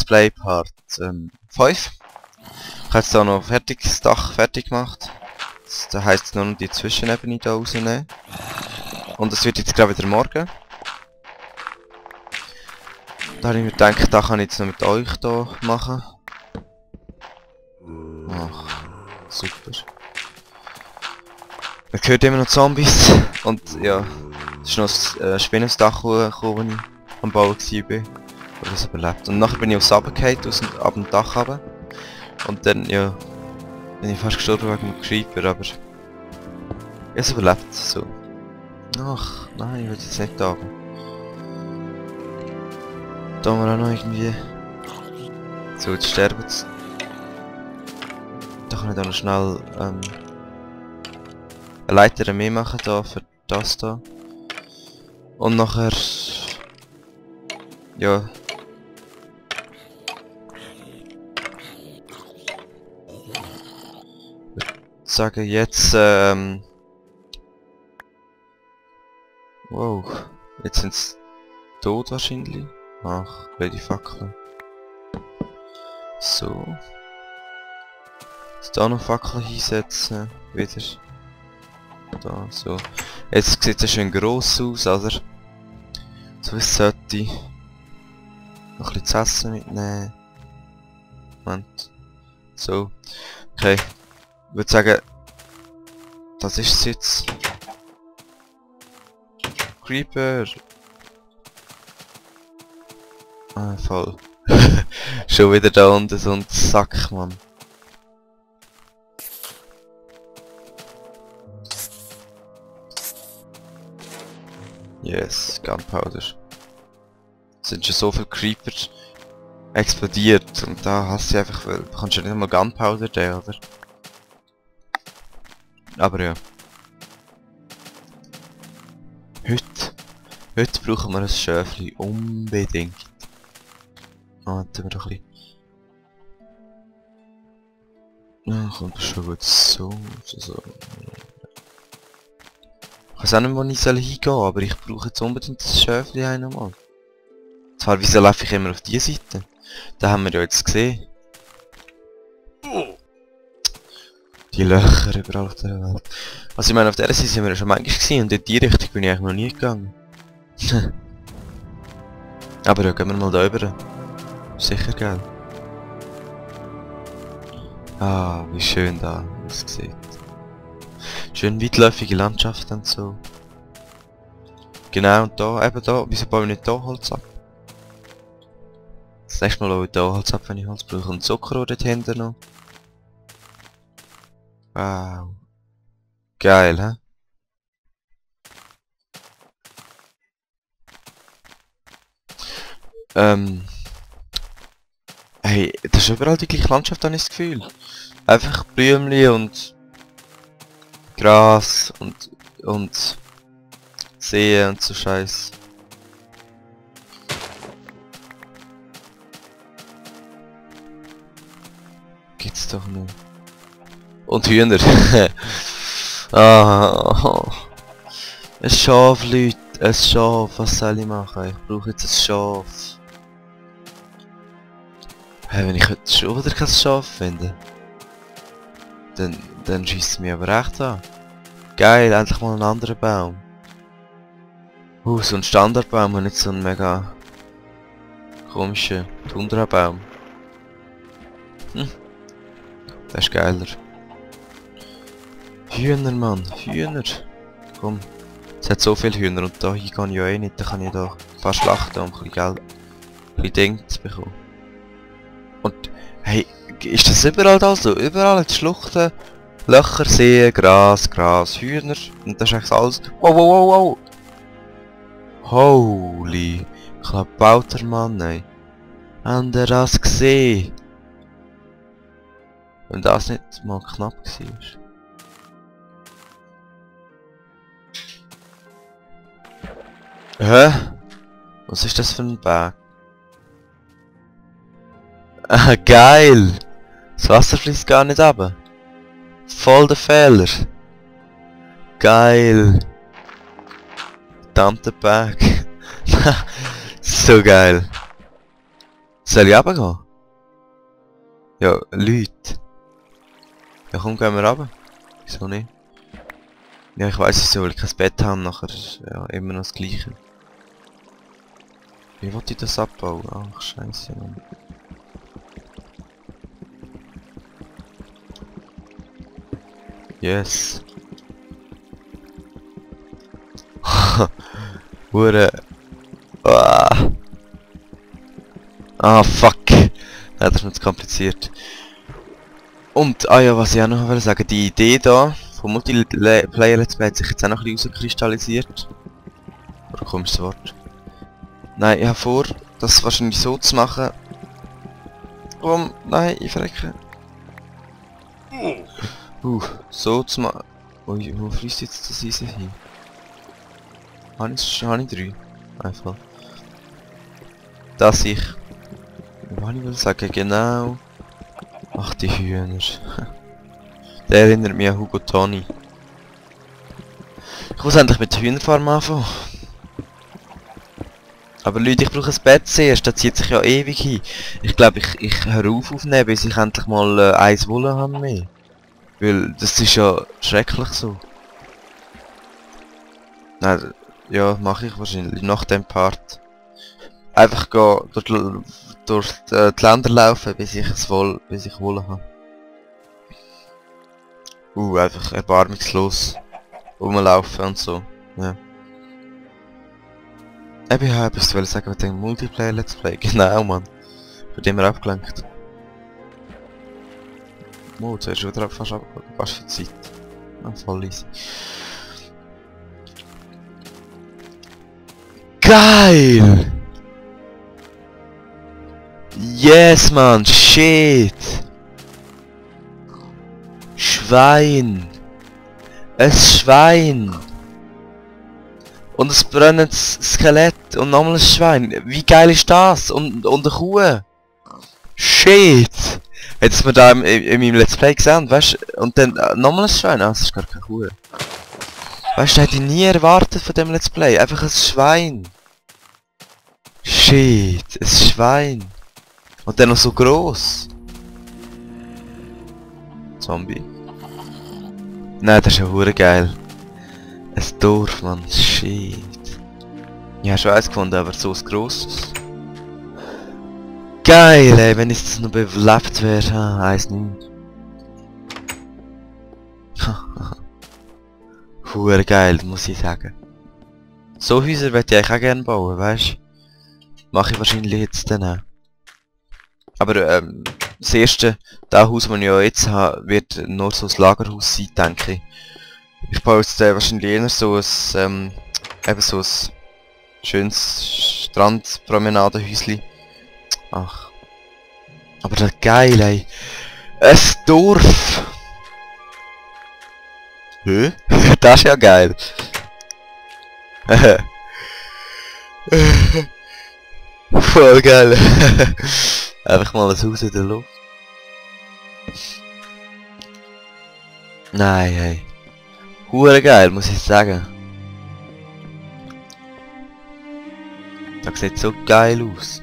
Let's Play Part 5. Ich habe jetzt da noch das Dach fertig gemacht. Das heisst nur noch die Zwischenebene hier rausnehmen. Und es wird jetzt gerade wieder morgen. Da habe ich mir gedacht, da kann ich jetzt noch mit euch hier machen. Ach, super. Man hört immer noch Zombies. Und ja, es ist noch ein Spinnensdach gekommen, als ich am Bauen war. Oder das überlebt. Und nachher bin ich aufs runtergefallen, ab dem Dach runter. Und dann, ja, bin ich fast gestorben wegen dem Creeper, aber... es überlebt, so. Ach, nein, ich will jetzt nicht da oben. Da haben wir auch noch irgendwie... So, jetzt sterben sie. Da kann ich dann noch schnell, eine Leiter mehr machen, da, für das da. Und nachher... ja... sagen jetzt, wow, jetzt sind's tot wahrscheinlich. Ach, blöde Fackeln. So. Jetzt da noch Fackeln hinsetzen, wieder. Da, so. Jetzt sieht es schön gross aus, oder? So wie es sollte. Noch ein bisschen zu essen mitnehmen. Moment. So. Okay. Ich würde sagen, das ist es jetzt. Creeper! Ah, voll. Schon wieder da unten so ein Sack, Mann. Yes, Gunpowder. Es sind schon so viele Creeper explodiert und da hast du einfach, du kannst ja nicht mal Gunpowder da, oder? Aber ja. Heute brauchen wir ein Schäfli unbedingt. Warten wir doch ein bisschen. Ja, kommt schon gut. So. Ich weiß auch nicht, wo ich hingehen soll, aber ich brauche jetzt unbedingt das Schäfli einmal. Zwar, wieso laufe ich immer auf diese Seite? Da haben wir ja jetzt gesehen. Die Löcher überall auf der Welt. Also ich meine, auf der Seite sind wir ja schon manchmal gewesen und in die Richtung bin ich eigentlich noch nie gegangen. Aber ja, gehen wir mal da rüber. Sicher geil. Ah, wie schön da es sieht. Schön weitläufige Landschaft und so. Genau, und da, eben da, wieso baue ich nicht da Holz ab? Das nächste Mal baue ich da Holz ab, wenn ich Holz brauche. Und Zuckerrohr dort hinten noch. Wow. Geil, hä? Hey, das ist überall die gleiche Landschaft, habe ich das Gefühl. Einfach Blümchen und Gras und Seen und so Scheiß. Gibt's doch nicht. Und Hühner. Ah, ein Schaf, Leute. Ein Schaf. Was soll ich machen? Ich brauche jetzt ein Schaf. Hey, wenn ich heute schon wieder kein Schaf finde, dann schießt es mich aber echt an. Geil, endlich mal ein anderer Baum. So ein Standardbaum und nicht so ein mega komischer Tundrabaum. Das ist geiler. Hühner, Mann, Hühner. Komm, es hat so viele Hühner und da hier kann ich ja eh nicht, da kann ich da ein paar schlachten, um ein bisschen Geld, ein bisschen Dinge zu bekommen. Und, hey, ist das überall da so? Überall in Schluchten, Löcher, Seen, Gras, Hühner und das ist eigentlich alles... Wow. Holy, klabauter Mann, ey. Habt ihr das gesehen? Wenn das nicht mal knapp war. Hä? Was ist das für ein Berg? Ah, geil! Das Wasser fließt gar nicht runter. Voll der Fehler. Geil! Verdammter Berg. So geil. Soll ich runtergehen? Ja, Leute. Ja komm, gehen wir runter. Wieso nicht? Ja, ich weiss wieso, weil ich kein Bett habe, nachher ist ja immer noch das Gleiche. Wie wollte ich das abbauen? Ach, scheiße, Mann. Yes. Hure. Ah, fuck. Nein, das ist mir zu kompliziert. Und, ja, was ich auch noch sagen, die Idee da vom Multiplayer Let's Play hat sich jetzt auch noch ein bisschen rauskristallisiert. Oder komisches Wort. Nein, ich habe vor, das wahrscheinlich so zu machen. Nein, ich verrecke. So zu machen. Ui, wo fließt jetzt das Eisen hin? Habe ich 3? Einfach. Dass ich... Was ich will sagen, genau... Ach, die Hühner. Der erinnert mich an Hugo Toni. Ich muss endlich mit der Hühnerfarm anfangen. Aber Leute, ich brauche ein Bett zuerst, das zieht sich ja ewig hin. Ich glaube, ich höre aufnehmen, bis ich endlich mal eins Wolle habe mehr. Weil das ist ja schrecklich so. Nein, ja, mache ich wahrscheinlich nach dem Part. Einfach gehen durch die Länder laufen, bis ich Wolle habe. Einfach erbarmungslos rumlaufen und so. Ja. Ich habe etwas sagen mit dem Multiplayer Let's Play. Genau, Mann. Von dem wir abgelenkt. Jetzt hast du wieder fast für Zeit. Voll easy. Geil! Yes, man, shit! Schwein! Ein Schwein! Und ein brennendes Skelett und nochmal ein Schwein. Wie geil ist das? Und eine Kuh! Shit! Hättest du mir da in meinem Let's Play gesehen, weißt du? Und dann nochmal ein Schwein? Ah, das ist gar keine Kuh. Weißt du, das hätte ich nie erwartet von dem Let's Play. Einfach ein Schwein. Shit, ein Schwein. Und dann noch so gross. Zombie. Nein, das ist ja hure geil. Ein Dorf, Mann. Shit. Ich habe schon eins gefunden, aber so ein grosses. Geil, ey, wenn es noch belebt wäre. Eins nicht. Hure geil, muss ich sagen. So Häuser würde ich eigentlich auch gerne bauen, weißt du? Mache ich wahrscheinlich jetzt dann auch. Aber das erste, das Haus, das ich ja jetzt habe, wird nur so ein Lagerhaus sein, denke ich. Ich baue jetzt wahrscheinlich eher so ein, eben so ein schönes Strandpromenadehäuschen. Ach. Aber das geil, ey. Ein Dorf! Hä? Das ist ja geil. Voll geil. Einfach mal ein Haus in der Luft. Nein, hey. Hure geil, muss ich sagen. Das sieht so geil aus.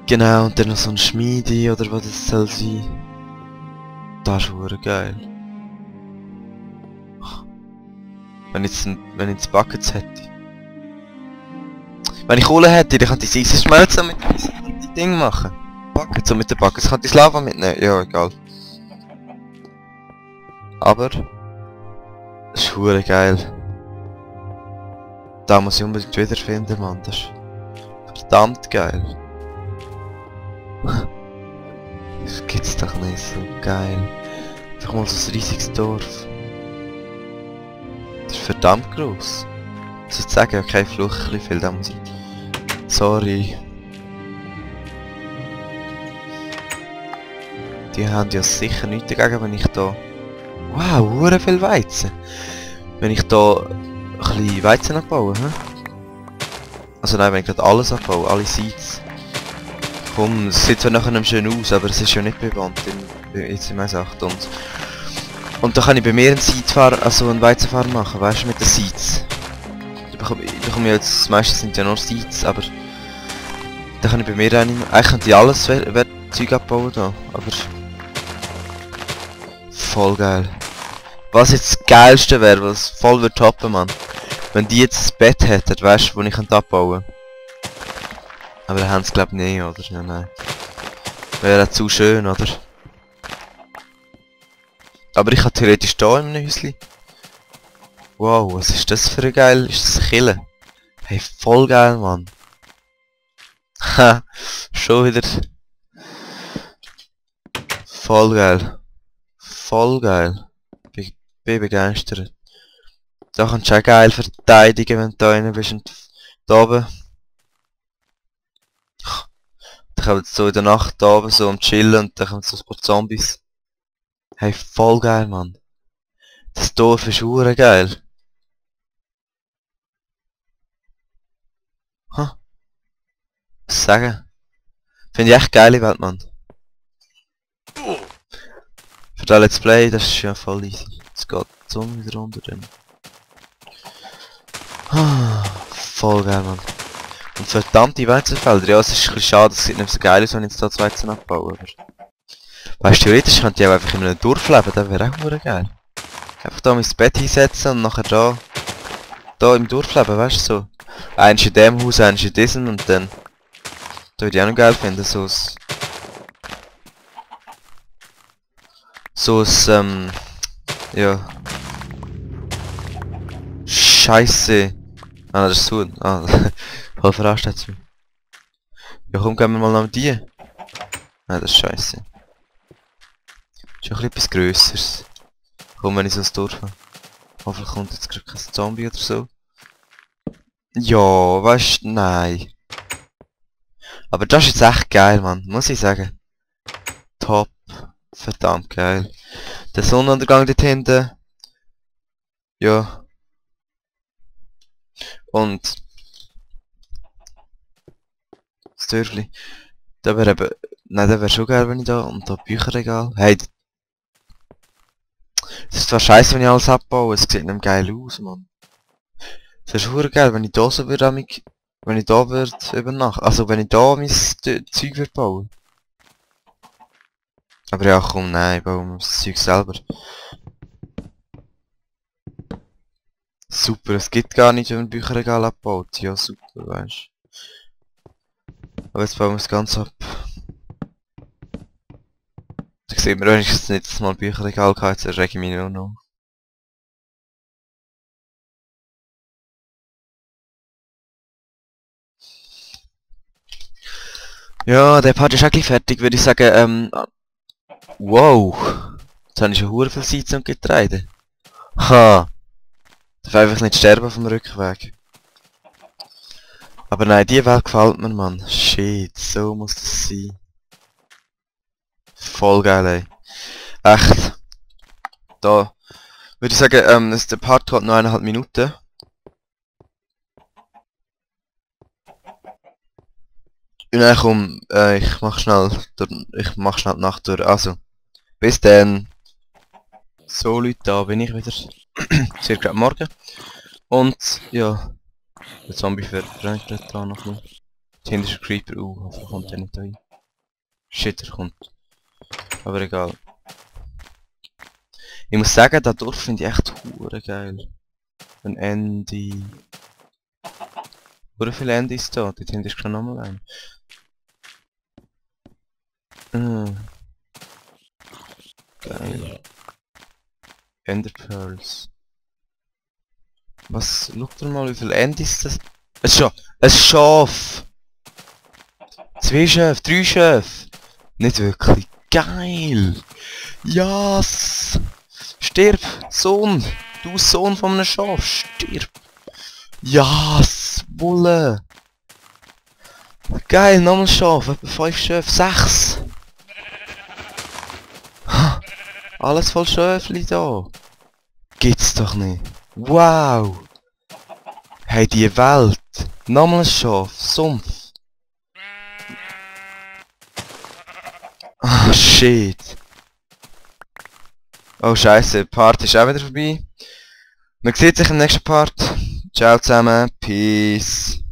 Genau, und dann noch so ein Schmiede oder was das soll sein. Das ist hure geil. Wenn ich jetzt Buckets hätte. Wenn ich Kohle hätte, dann könnte ich Eisen schmelzen mit diesem Ding machen. Buckets, so mit den Buckets. Könnte ich Lava mitnehmen? Ja, egal. Aber... das ist hure geil. Da muss ich unbedingt wiederfinden, Mann. Das ist verdammt geil. Das gibt's doch nicht, so geil. Einfach mal so ein riesiges Dorf. Das ist verdammt gross. Ich sollte sagen, okay, fluch ein bisschen viel, da muss ich... Sorry. Die haben ja sicher nichts dagegen, wenn ich da... Wow, hure viel Weizen! Wenn ich da ein bisschen Weizen abbaue, hä? Also nein, wenn ich gerade alles abbaue, alle Seeds. Komm, es sieht zwar nachher nicht schön aus, aber es ist ja nicht bewandt jetzt in 1.8 und da kann ich bei mir einen Seedfarm, also einen Weizenfarm machen, weißt du, mit den Seeds. Ich bekomme jetzt, meistens sind ja nur Seeds, aber Da kann ich bei mir rein. Eigentlich könnte ich alles Zeug abbauen da, aber... Voll geil. Was jetzt das Geilste wäre, was voll wird toppen, Mann. Wenn die jetzt ein Bett hätten, weißt du, wo ich abbauen könnte. Aber da haben sie glaub ich nicht, oder? Ja, nein. Wäre zu schön, oder? Aber ich habe theoretisch da in einem Häuschen. Wow, was ist das für ein geil? Ist das ein Killer? Hey, voll geil, Mann. Ha, schon wieder. Voll geil. Voll geil. Bin begeistert. Da kannst du auch geil verteidigen, wenn du da rein bist und da oben. Dann kommen so in der Nacht da oben so am Chillen und dann kommen so ein paar Zombies. Hey, voll geil, Mann. Das Dorf ist hure geil. Ha, was sagen? Finde ich echt geile Welt, Mann. Für das Let's Play, das ist ja voll easy. Jetzt geht die Sonne wieder runter dann. Voll geil, Mann. Und verdammte Weizenfelder, ja, es ist ein bisschen schade, dass es nicht mehr so geil ist, wenn ich jetzt da das Weizen abbaue, aber... Weißt du, theoretisch könnte ich auch einfach in einem Dorf leben, das wäre auch hure geil. Einfach da mein Bett hinsetzen und nachher da im Dorf leben, weißt du, so. Eins in dem Haus, eins in diesem und dann... Da würde ich auch noch geil finden, ja... Scheiße! Ah, das ist so. Ah, voll verarscht jetzt mich. Ja komm, gehen wir mal nach die. Nein, das ist scheiße. Ist ja etwas Grösseres. Komm, wenn ich so ins Dorf habe. Hoffentlich kommt jetzt gerade kein Zombie oder so. Ja, weißt du, nein. Aber das ist jetzt echt geil, Mann. Muss ich sagen. Top. Verdammt geil. Der Sonnenuntergang dort hinten. Ja. Und das Dörfli. Da wäre eben... Nein, das wäre schon geil, wenn ich da... Und da Bücherregal. Hey... Das ist zwar scheiße, wenn ich alles abbaue, es sieht nicht mehr geil aus, Mann. Das wäre schon geil, wenn ich da so würde... Wenn ich da würde übernachten. Also wenn ich da mein Zeug würde bauen. Aber ja, komm, nein, bauen wir das Zeug selber. Super, es gibt gar nicht, wenn man Bücherregal abbaut. Ja, super, weißt du. Aber jetzt bauen wir das Ganze ab. Da sieht man wenigstens nicht, dass mal ein Bücherregal kann, jetzt errege ich mich nur noch. Ja, der Part ist eigentlich fertig, würde ich sagen, wow! Jetzt habe ich schon hure viel Seizen und Getreide. Ha! Darf einfach nicht sterben auf dem Rückweg. Aber nein, die Welt gefällt mir, Mann. Shit, so muss das sein. Voll geil, ey. Echt. Da würde ich sagen, der Part geht noch 1,5 Minuten. Und dann komm, ich mach schnell die Nacht durch. Also, bis dann. So Leute, da bin ich wieder. Sehr gerade morgen. Und ja, der Zombie verbrennt da noch nicht. Hinter ist ein Creeper, hoffentlich kommt der nicht rein. Shit, er kommt. Aber egal. Ich muss sagen, das Dorf finde ich echt hure geil. Ein Andy. Hure viele Andys da, dort hinten ist schon nochmal ein. Geil. Ender Pearls. Was, schaut mal, wie viele Andys das... Ein Schaf! 2 Schäfe, 3 Schäfe! Nicht wirklich. Geil! Yes! Stirb! Sohn! Du Sohn von einem Schaf! Stirb! Yes! Wolle! Geil, nochmal Schaf! Etwa 5 Schäfe, 6! Alles voll Schäfli da! Gibt's doch nicht! Wow! Hey, die Welt! Nochmal ein Schaf! Sumpf! Ah, shit! Oh scheiße, der Part ist auch wieder vorbei. Man sieht sich im nächsten Part. Ciao zusammen, peace.